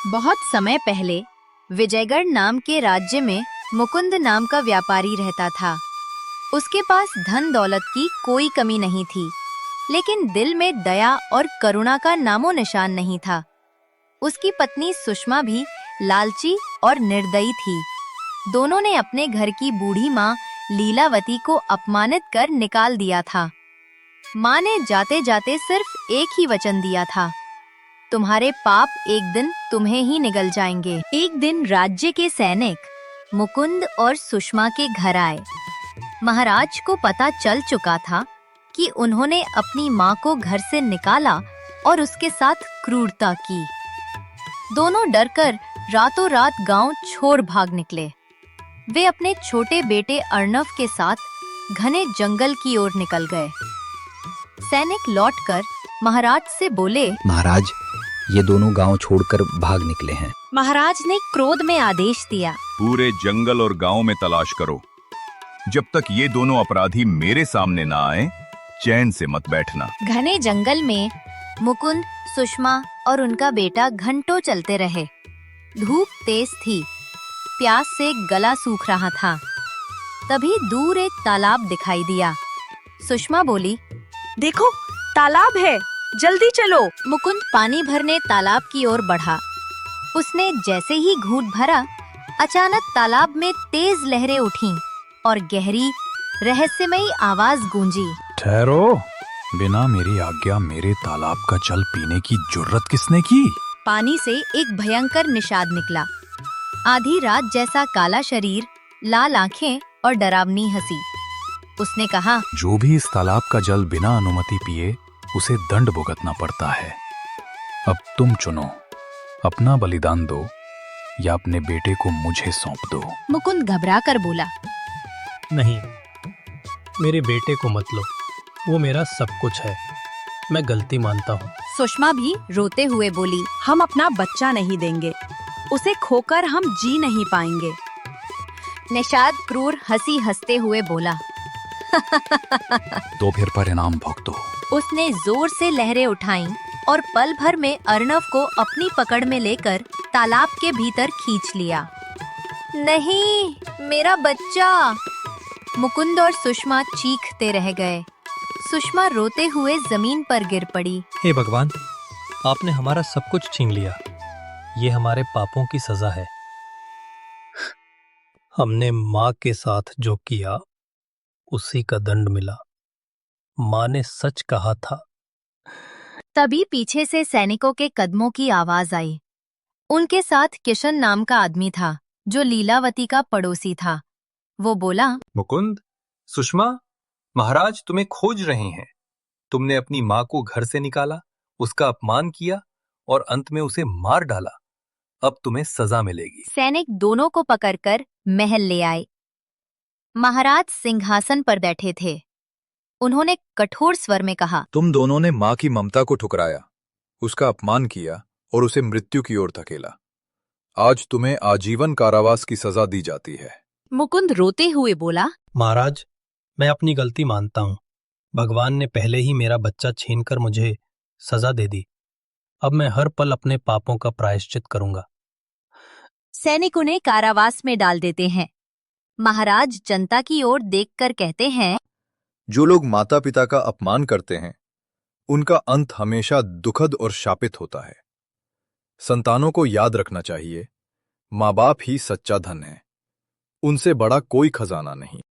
बहुत समय पहले विजयगढ़ नाम के राज्य में मुकुंद नाम का व्यापारी रहता था। उसके पास धन दौलत की कोई कमी नहीं थी, लेकिन दिल में दया और करुणा का नामो निशान नहीं था। उसकी पत्नी सुषमा भी लालची और निर्दयी थी। दोनों ने अपने घर की बूढ़ी माँ लीलावती को अपमानित कर निकाल दिया था। माँ ने जाते जाते सिर्फ एक ही वचन दिया था, तुम्हारे पाप एक दिन तुम्हें ही निगल जाएंगे। एक दिन राज्य के सैनिक मुकुंद और सुषमा के घर आए। महाराज को पता चल चुका था कि उन्होंने अपनी माँ को घर से निकाला और उसके साथ क्रूरता की। दोनों डरकर रातों रात गांव छोड़ भाग निकले। वे अपने छोटे बेटे अर्णव के साथ घने जंगल की ओर निकल गए। सैनिक लौटकर महाराज से बोले, महाराज, ये दोनों गांव छोड़कर भाग निकले हैं। महाराज ने क्रोध में आदेश दिया, पूरे जंगल और गांव में तलाश करो। जब तक ये दोनों अपराधी मेरे सामने ना आए, चैन से मत बैठना। घने जंगल में मुकुंद, सुषमा और उनका बेटा घंटों चलते रहे। धूप तेज थी, प्यास से गला सूख रहा था। तभी दूर एक तालाब दिखाई दिया। सुषमा बोली, देखो, तालाब है, जल्दी चलो। मुकुंद पानी भरने तालाब की ओर बढ़ा। उसने जैसे ही घूंट भरा, अचानक तालाब में तेज लहरें उठीं और गहरी रहस्यमयी आवाज गूंजी। ठहरो, बिना मेरी आज्ञा मेरे तालाब का जल पीने की जुर्रत किसने की? पानी से एक भयंकर निषाद निकला। आधी रात जैसा काला शरीर, लाल आंखें और डरावनी हंसी। उसने कहा, जो भी इस तालाब का जल बिना अनुमति पिए, उसे दंड भुगतना पड़ता है। अब तुम चुनो, अपना बलिदान दो या अपने बेटे को मुझे सौंप दो। मुकुंद घबरा कर बोला, नहीं, मेरे बेटे को मत लो, वो मेरा सब कुछ है, मैं गलती मानता हूँ। सुषमा भी रोते हुए बोली, हम अपना बच्चा नहीं देंगे, उसे खोकर हम जी नहीं पाएंगे। निषाद क्रूर हंसी हंसते हुए बोला, तो फिर परिणाम भुगतो। उसने जोर से लहरें उठाईं और पल भर में अर्णव को अपनी पकड़ में लेकर तालाब के भीतर खींच लिया। नहीं, मेरा बच्चा! मुकुंद और सुषमा चीखते रह गए। सुषमा रोते हुए जमीन पर गिर पड़ी। हे भगवान, आपने हमारा सब कुछ छीन लिया। ये हमारे पापों की सजा है। हमने माँ के साथ जो किया, उसी का दंड मिला। माँ ने सच कहा था। तभी पीछे से सैनिकों के कदमों की आवाज आई। उनके साथ किशन नाम का आदमी था, जो लीलावती का पड़ोसी था। वो बोला, मुकुंद, सुषमा, महाराज तुम्हें खोज रहे हैं। तुमने अपनी माँ को घर से निकाला, उसका अपमान किया और अंत में उसे मार डाला। अब तुम्हें सजा मिलेगी। सैनिक दोनों को पकड़कर महल ले आए। महाराज सिंहासन पर बैठे थे। उन्होंने कठोर स्वर में कहा, तुम दोनों ने माँ की ममता को ठुकराया, उसका अपमान किया और उसे मृत्यु की ओर धकेला। आज तुम्हें आजीवन कारावास की सजा दी जाती है। मुकुंद रोते हुए बोला, महाराज, मैं अपनी गलती मानता हूँ। भगवान ने पहले ही मेरा बच्चा छीनकर मुझे सजा दे दी। अब मैं हर पल अपने पापों का प्रायश्चित करूंगा। सैनिक उन्हें कारावास में डाल देते हैं। महाराज जनता की ओर देखकर कहते हैं, जो लोग माता पिता का अपमान करते हैं, उनका अंत हमेशा दुखद और शापित होता है। संतानों को याद रखना चाहिए, माँ बाप ही सच्चा धन है। उनसे बड़ा कोई खजाना नहीं।